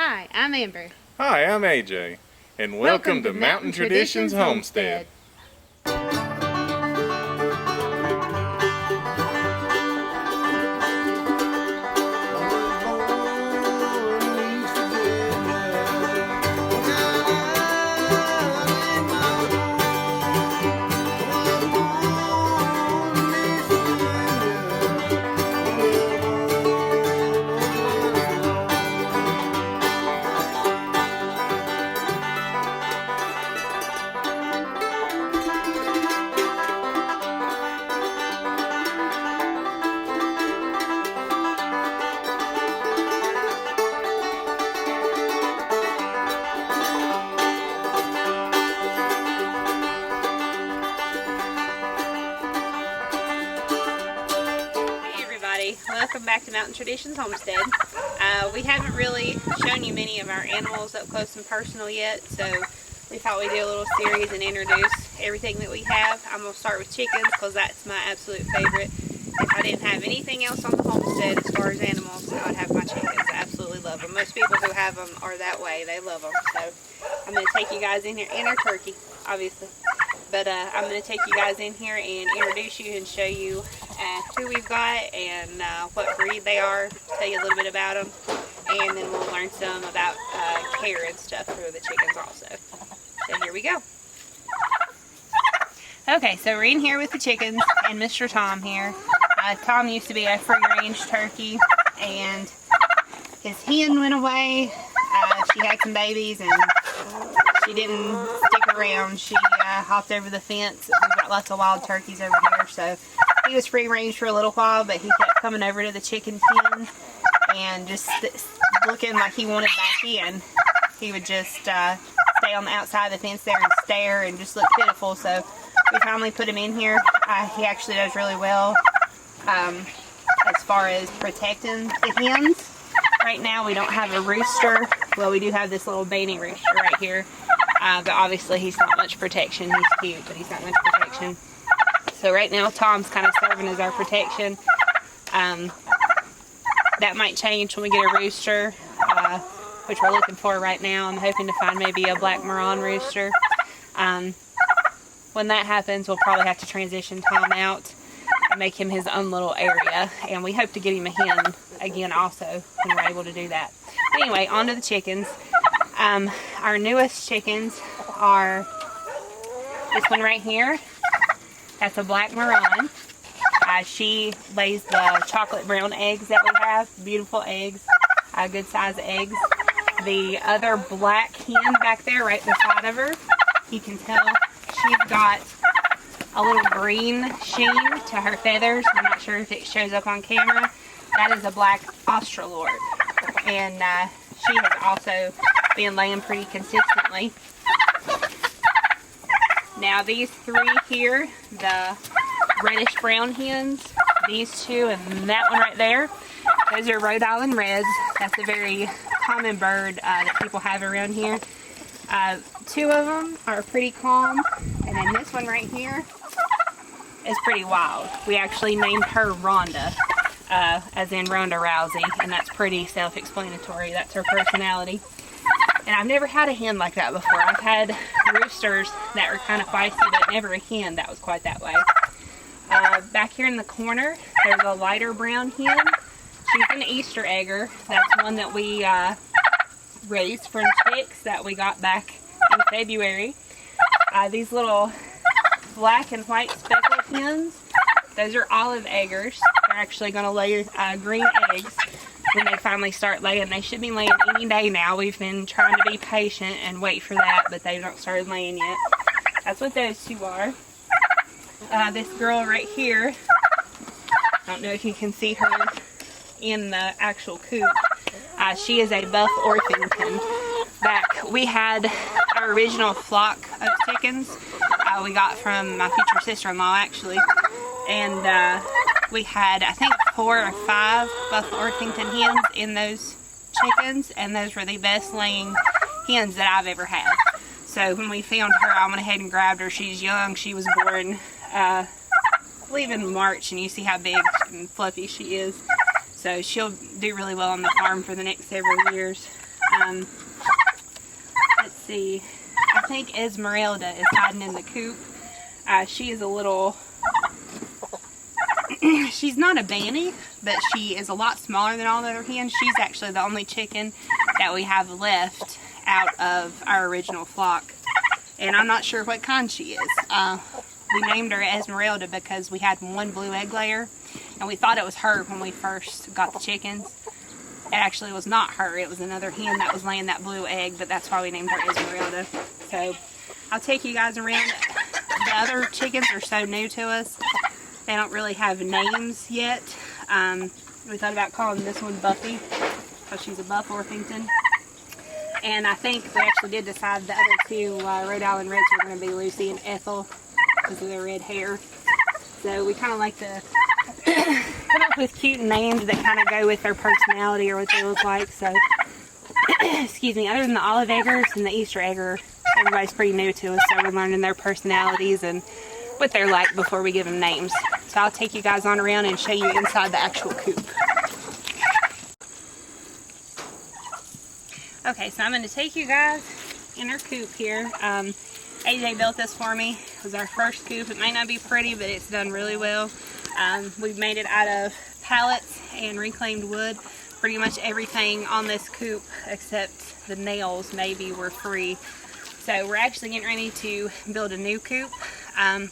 Hi, I'm Amber. Hi, I'm AJ, and welcome to Mountain Traditions Homestead. Welcome back to Mountain Traditions Homestead. We haven't really shown you many of our animals up close and personal yet, so we thought we'd do a little series and introduce everything that we have. I'm going to start with chickens because that's my absolute favorite. If I didn't have anything else on the homestead as far as animals, I would have my chickens. I absolutely love them. Most people who have them are that way. They love them. So I'm going to take you guys in here, and our turkey, obviously. But I'm going to take you guys in here and introduce you and show you who we've got and what breed they are, tell you a little bit about them, and then we'll learn some about care and stuff for the chickens also. So here we go. Okay, so we're in here with the chickens and Mr. Tom here. Tom used to be a free-range turkey, and his hen went away. She had some babies and she didn't stick around. She hopped over the fence. We've got lots of wild turkeys over here, so he was free range for a little while, but he kept coming over to the chicken pen and just looking like he wanted back in. He would just stay on the outside of the fence there and stare and just look pitiful, so we finally put him in here. He actually does really well as far as protecting the hens. Right now we don't have a rooster. Well, we do have this little baby rooster right here, but obviously he's not much protection. He's cute, but he's not much protection. So right now Tom's kind of serving as our protection. That might change when we get a rooster, which we're looking for right now. I'm hoping to find maybe a black Marron rooster. When that happens, we'll probably have to transition Tom out and make him his own little area, and we hope to get him a hen again also when we're able to do that. But anyway, on to the chickens. Our newest chickens are this one right here. That's a black Marron. She lays the chocolate brown eggs that we have. Beautiful eggs, good size eggs. The other black hen back there right beside of her, you can tell she's got a little green sheen to her feathers. I'm not sure if it shows up on camera. That is a black Australorp, and she has also been laying pretty consistently. Now these three here, the reddish brown hens, these two and that one right there, those are Rhode Island Reds. That's a very common bird that people have around here. Two of them are pretty calm, and then this one right here is pretty wild. We actually named her Rhonda, as in Ronda Rousey, and that's pretty self-explanatory. That's her personality. And I've never had a hen like that before. I've had roosters that were kind of feisty, but never a hen that was quite that way. Back here in the corner, there's a lighter brown hen. She's an Easter egger. That's one that we raised from chicks that we got back in February. These little black and white speckled hens, those are olive eggers. They're actually going to lay green eggs when they finally start laying. They should be laying any day now. We've been trying to be patient and wait for that, but they don't start laying yet. That's what those two are. This girl right here, I don't know if you can see her in the actual coop. She is a Buff Orpington. We had our original flock of chickens we got from my future sister-in-law actually, and we had I think 4 or 5 Buff Orpington hens in those chickens, and those were the best laying hens that I've ever had. So when we found her, I went ahead and grabbed her. She's young. She was born I believe in March, and you see how big and fluffy she is. So she'll do really well on the farm for the next several years. Let's see. I think Esmeralda is hiding in the coop. She is a little... she's not a banny, but she is a lot smaller than all the other hens. She's actually the only chicken that we have left out of our original flock. And I'm not sure what kind she is. We named her Esmeralda because we had one blue egg layer, and we thought it was her when we first got the chickens. It actually was not her. It was another hen that was laying that blue egg, but that's why we named her Esmeralda. So I'll take you guys around. The other chickens are so new to us. They don't really have names yet. We thought about calling this one Buffy, because she's a Buff Orpington. And I think we actually did decide the other two Rhode Island Reds were going to be Lucy and Ethel because of their red hair. So we kind of like to come up with cute names that kind of go with their personality or what they look like. So, excuse me, other than the Olive Eggers and the Easter Egger, everybody's pretty new to us, so we're learning their personalities and what they're like before we give them names. So I'll take you guys on around and show you inside the actual coop. Okay, so I'm going to take you guys in our coop here. AJ built this for me. It was our first coop. It may not be pretty, but it's done really well. We've made it out of pallets and reclaimed wood. Pretty much everything on this coop except the nails maybe were free. So we're actually getting ready to build a new coop. I'm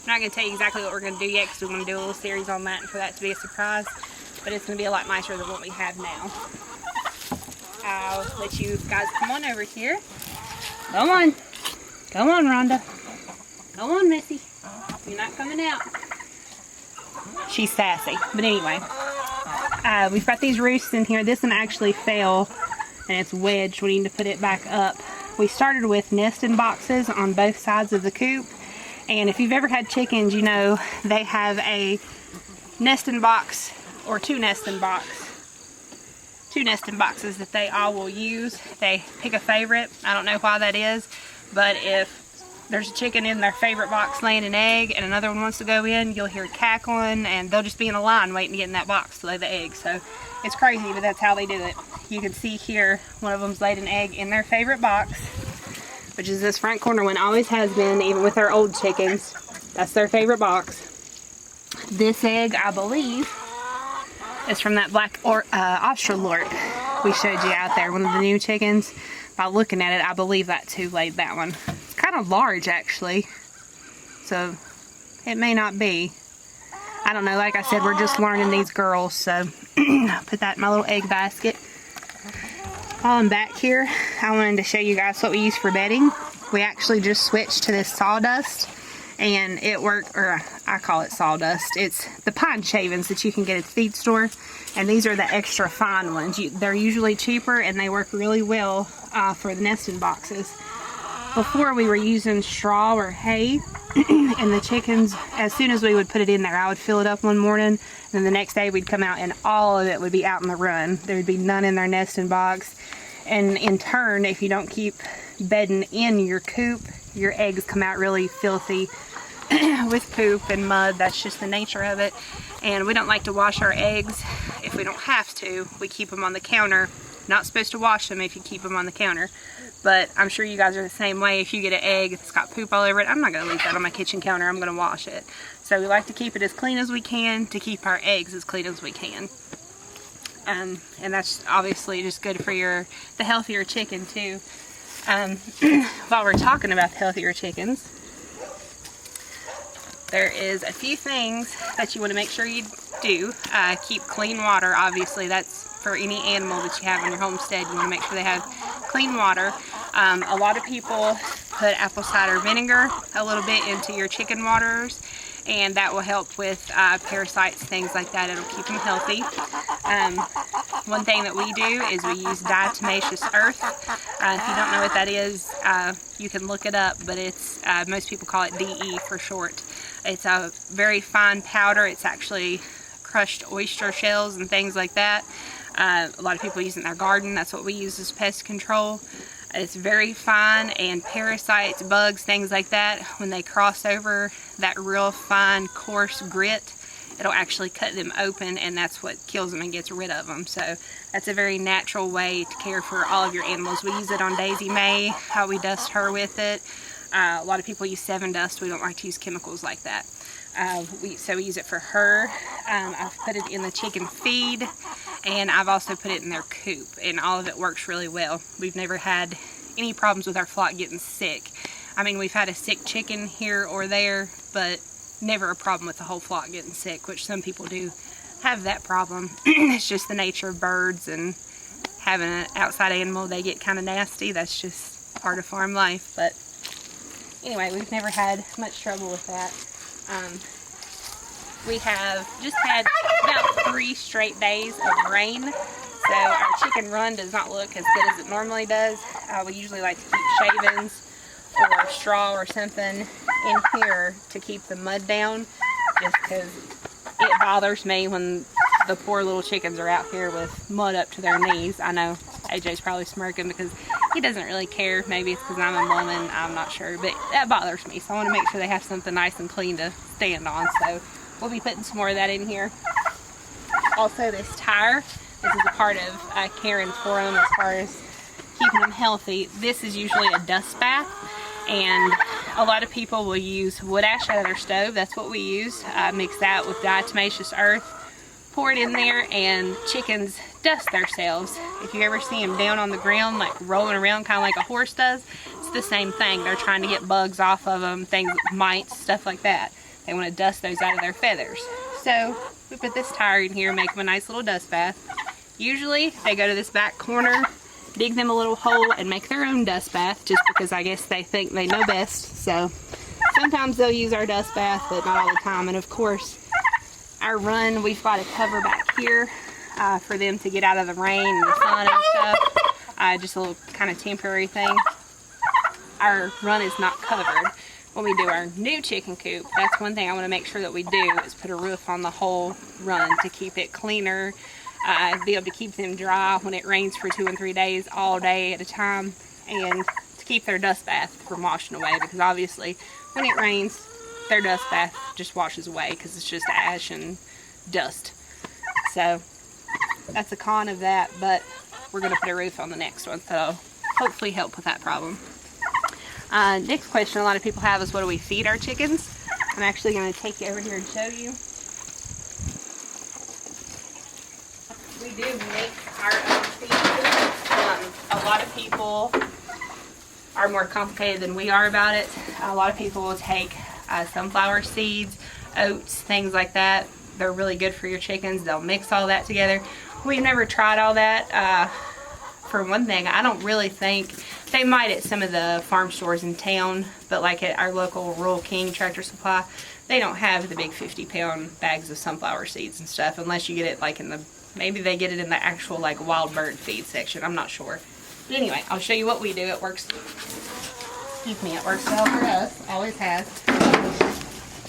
not going to tell you exactly what we're going to do yet because we want to do a little series on that and for that to be a surprise. But it's going to be a lot nicer than what we have now. I'll let you guys come on over here. Come on. Come on, Rhonda. Come on, Missy. You're not coming out. She's sassy. But anyway, we've got these roosts in here. This one actually fell and it's wedged. We need to put it back up. We started with nesting boxes on both sides of the coop. And if you've ever had chickens, you know they have a nesting box or two nesting boxes that they all will use. They pick a favorite. I don't know why that is, but if there's a chicken in their favorite box laying an egg and another one wants to go in, you'll hear cackling and they'll just be in a line waiting to get in that box to lay the egg. So it's crazy, but that's how they do it. You can see here one of them's laid an egg in their favorite box, which is this front corner one. Always has been, even with our old chickens. That's their favorite box. This egg, I believe, is from that black Australorp we showed you out there, one of the new chickens. By looking at it, I believe that too laid that one. It's kind of large actually, so it may not be. I don't know, like I said, we're just learning these girls, so put that in my little egg basket. While I'm back here, I wanted to show you guys what we use for bedding. We actually just switched to this sawdust, and it worked, or I call it sawdust. It's the pine shavings that you can get at the feed store, and these are the extra fine ones. They're usually cheaper, and they work really well for the nesting boxes. Before we were using straw or hay, and the chickens, as soon as we would put it in there, I would fill it up one morning, and then the next day we'd come out and all of it would be out in the run. There would be none in their nesting box. And in turn, if you don't keep bedding in your coop, your eggs come out really filthy with poop and mud. That's just the nature of it. And we don't like to wash our eggs if we don't have to. We keep them on the counter. Not supposed to wash them if you keep them on the counter. But I'm sure you guys are the same way. If you get an egg that's got poop all over it, I'm not going to leave that on my kitchen counter. I'm going to wash it. So we like to keep it as clean as we can to keep our eggs as clean as we can. And that's obviously just good for the healthier chicken too. While we're talking about the healthier chickens, there is a few things that you want to make sure you do. Keep clean water. Obviously, that's for any animal that you have on your homestead. You want to make sure they have clean water. A lot of people put apple cider vinegar a little bit into your chicken waters, and that will help with parasites, things like that. It'll keep them healthy. One thing that we do is we use diatomaceous earth. If you don't know what that is, you can look it up, but it's most people call it DE for short. It's a very fine powder. It's actually crushed oyster shells and things like that. A lot of people use it in their garden. That's what we use as pest control. It's very fine, and parasites, bugs, things like that, when they cross over that real fine, coarse grit, it'll actually cut them open, and that's what kills them and gets rid of them. So that's a very natural way to care for all of your animals. We use it on Daisy May, how we dust her with it. A lot of people use Sevin Dust. We don't like to use chemicals like that. So we use it for her. I've put it in the chicken feed, and I've also put it in their coop, and all of it works really well. We've never had any problems with our flock getting sick. I mean, we've had a sick chicken here or there, but never a problem with the whole flock getting sick, which some people do have that problem. It's just the nature of birds, and having an outside animal, they get kind of nasty. That's just part of farm life. But anyway, we've never had much trouble with that. We have just had about 3 straight days of rain, so our chicken run does not look as good as it normally does. We usually like to keep shavings or straw or something in here to keep the mud down, just because it bothers me when the poor little chickens are out here with mud up to their knees. I know AJ's probably smirking because he doesn't really care. Maybe it's because I'm a woman, I'm not sure, but that bothers me. So I want to make sure they have something nice and clean to stand on. So we'll be putting some more of that in here. Also, this tire, this is a part of caring for them as far as keeping them healthy. This is usually a dust bath, and a lot of people will use wood ash out of their stove. That's what we use. Mix that with diatomaceous earth, pour it in there, and chickens dust themselves. If you ever see them down on the ground, like rolling around kind of like a horse does, it's the same thing. They're trying to get bugs off of them, things, mites, stuff like that. They want to dust those out of their feathers. So we put this tire in here, make them a nice little dust bath. Usually they go to this back corner, dig them a little hole, and make their own dust bath, just because I guess they think they know best. So sometimes they'll use our dust bath, but not all the time. And of course, our run, we've got a cover back here for them to get out of the rain and the sun and stuff. Just a little kind of temporary thing. Our run is not covered. When we do our new chicken coop, that's one thing I want to make sure that we do, is put a roof on the whole run to keep it cleaner, be able to keep them dry when it rains for 2 and 3 days, all day at a time, and to keep their dust bath from washing away, because obviously when it rains, their dust bath just washes away because it's just ash and dust. So that's a con of that, but we're going to put a roof on the next one, so that'll hopefully help with that problem. Next question a lot of people have is, what do we feed our chickens? I'm actually going to take you over here and show you. We do mix our own feed. A lot of people are more complicated than we are about it. A lot of people will take sunflower seeds, oats, things like that. They're really good for your chickens. They'll mix all that together. We've never tried all that. For one thing, I don't really think, they might at some of the farm stores in town, but like at our local Rural King Tractor Supply, they don't have the big 50-pound bags of sunflower seeds and stuff, unless you get it like in the, maybe they get it in the actual like wild bird feed section. I'm not sure. But anyway, I'll show you what we do. It works, excuse me, it works well for us, always has.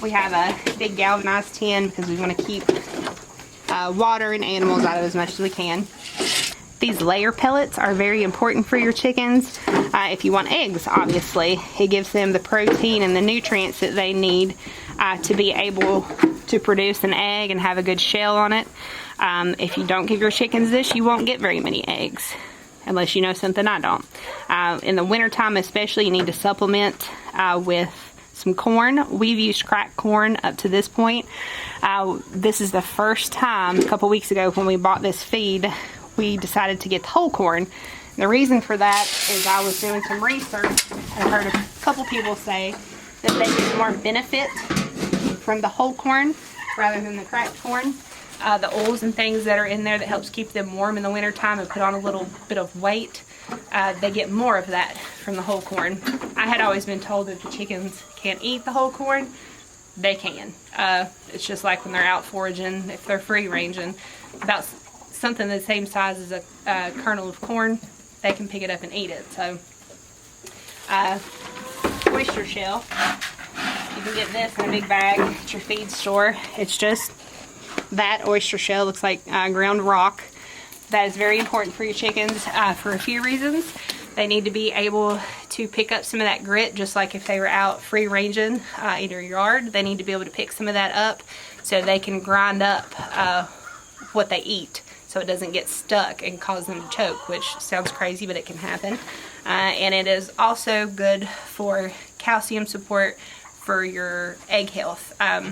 We have a big galvanized tin because we want to keep water and animals out of as much as we can. These layer pellets are very important for your chickens. If you want eggs, obviously, it gives them the protein and the nutrients that they need to be able to produce an egg and have a good shell on it. If you don't give your chickens this, you won't get very many eggs, unless you know something I don't. In the wintertime especially, you need to supplement with some corn. We've used cracked corn up to this point. This is the first time, a couple weeks ago when we bought this feed, we decided to get the whole corn. The reason for that is I was doing some research and heard a couple people say that they get more benefit from the whole corn rather than the cracked corn. The oils and things that are in there that helps keep them warm in the wintertime and put on a little bit of weight, they get more of that from the whole corn. I had always been told that the chickens can't eat the whole corn. They can. It's just like when they're out foraging, if they're free ranging, about something the same size as a kernel of corn, they can pick it up and eat it. So, oyster shell. You can get this in a big bag at your feed store. It's just that oyster shell, looks like ground rock. That is very important for your chickens for a few reasons. They need to be able to pick up some of that grit, just like if they were out free ranging in your yard. They need to be able to pick some of that up so they can grind up what they eat so it doesn't get stuck and cause them to choke, which sounds crazy, but it can happen. And it is also good for calcium support for your egg health. I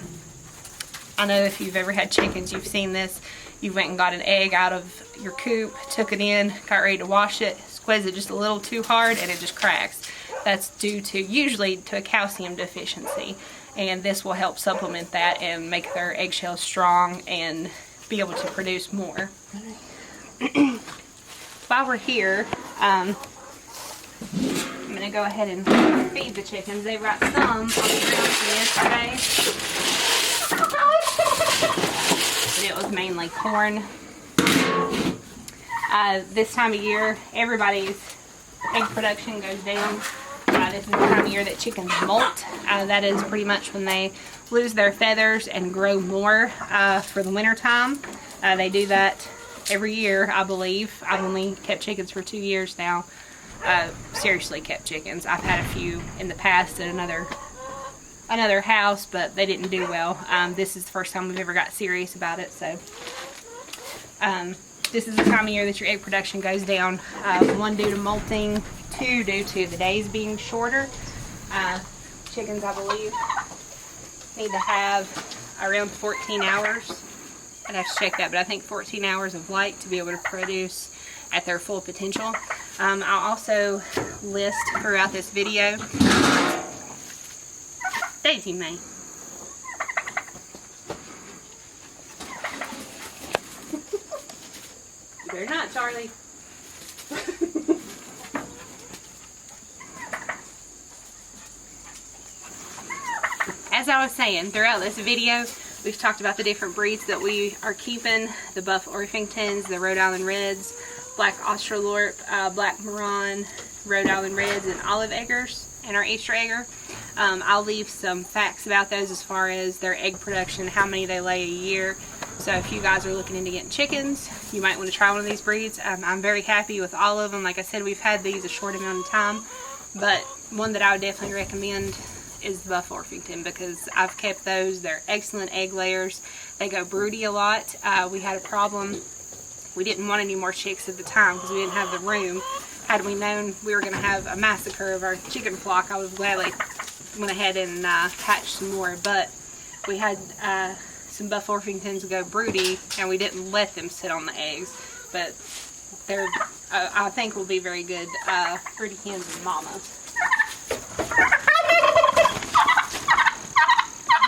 know if you've ever had chickens, you've seen this. You went and got an egg out of your coop, took it in, got ready to wash it, squeeze it just a little too hard, and it just cracks. That's due to usually to a calcium deficiency, and this will help supplement that and make their eggshells strong and be able to produce more. While we're here, I'm going to go ahead and feed the chickens. They've got some on the ground from yesterday. It was mainly corn. This time of year, everybody's egg production goes down. This is the time of year that chickens molt. That is pretty much when they lose their feathers and grow more for the winter time. They do that every year, I believe. I've only kept chickens for 2 years now. Seriously kept chickens. I've had a few in the past at another house, but they didn't do well. This is the first time we've ever got serious about it, so this is the time of year that your egg production goes down. 1, due to molting, 2, due to the days being shorter. Chickens, I believe, need to have around 14 hours. I'd have to check that, but I think 14 hours of light to be able to produce at their full potential. I'll also list throughout this video Daisy May. You better not, Charlie. As I was saying, throughout this video, we've talked about the different breeds that we are keeping. The Buff Orpingtons, the Rhode Island Reds, Black Australorp, Black Marron, Rhode Island Reds, and Olive Eggers, and our Easter Egger. I'll leave some facts about those as far as their egg production, how many they lay a year. So if you guys are looking into getting chickens, you might want to try one of these breeds. I'm very happy with all of them. Like I said, we've had these a short amount of time, but one that I would definitely recommend is the Buff Orpington, because I've kept those. They're excellent egg layers. They go broody a lot. We had a problem. We didn't want any more chicks at the time because we didn't have the room. Had we known we were going to have a massacre of our chicken flock, I would have gladly went ahead and hatched some more. But we had some Buff Orpingtons go broody, and we didn't let them sit on the eggs. But they're, I think, will be very good broody hens and mamas.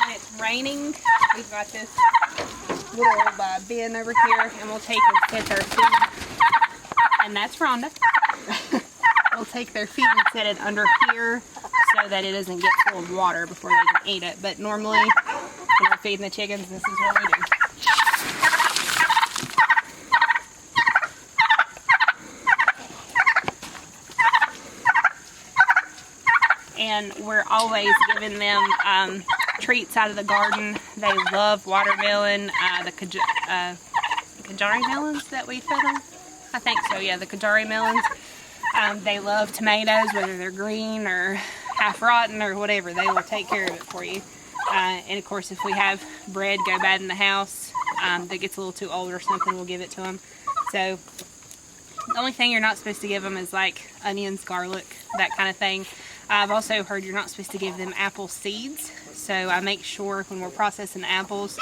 When it's raining, we've got this little bin over here, and we'll take and set their feed. And that's Rhonda. We'll take their feet and set it under here so that it doesn't get full of water before they can eat it. But normally, when we're feeding the chickens, this is what we do. And we're always giving them treats out of the garden. They love watermelon, the Kajari melons that we fed them. I think so, yeah, the Kajari melons. They love tomatoes, whether they're green or half rotten or whatever. They will take care of it for you. And of course, if we have bread go bad in the house that gets a little too old or something, we'll give it to them. So the only thing you're not supposed to give them is like onions, garlic, that kind of thing. I've also heard you're not supposed to give them apple seeds. So I make sure when we're processing apples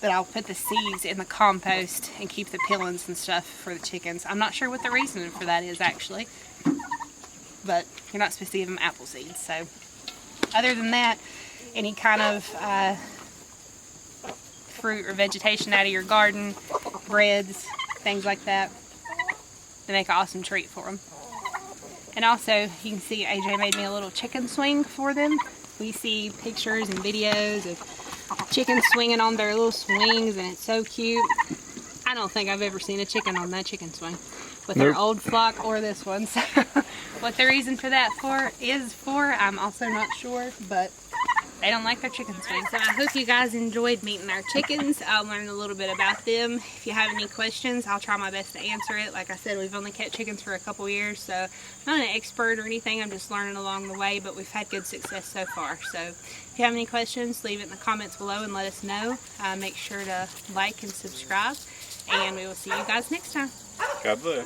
that I'll put the seeds in the compost and keep the peelings and stuff for the chickens. I'm not sure what the reason for that is actually, but you're not supposed to give them apple seeds. So other than that, any kind of fruit or vegetation out of your garden, breads, things like that, they make an awesome treat for them. And also, you can see AJ made me a little chicken swing for them. We see pictures and videos of chickens swinging on their little swings, and it's so cute. I don't think I've ever seen a chicken on that chicken swing with their old flock or this one. So what the reason for that is, I'm also not sure, but They don't like their chickens food. So I hope you guys enjoyed meeting our chickens. I learned a little bit about them. If you have any questions, I'll try my best to answer it. Like I said, we've only kept chickens for a couple years, so I'm not an expert or anything. I'm just learning along the way, but we've had good success so far. So if you have any questions, leave it in the comments below and let us know. Make sure to like and subscribe, and we will see you guys next time. God bless.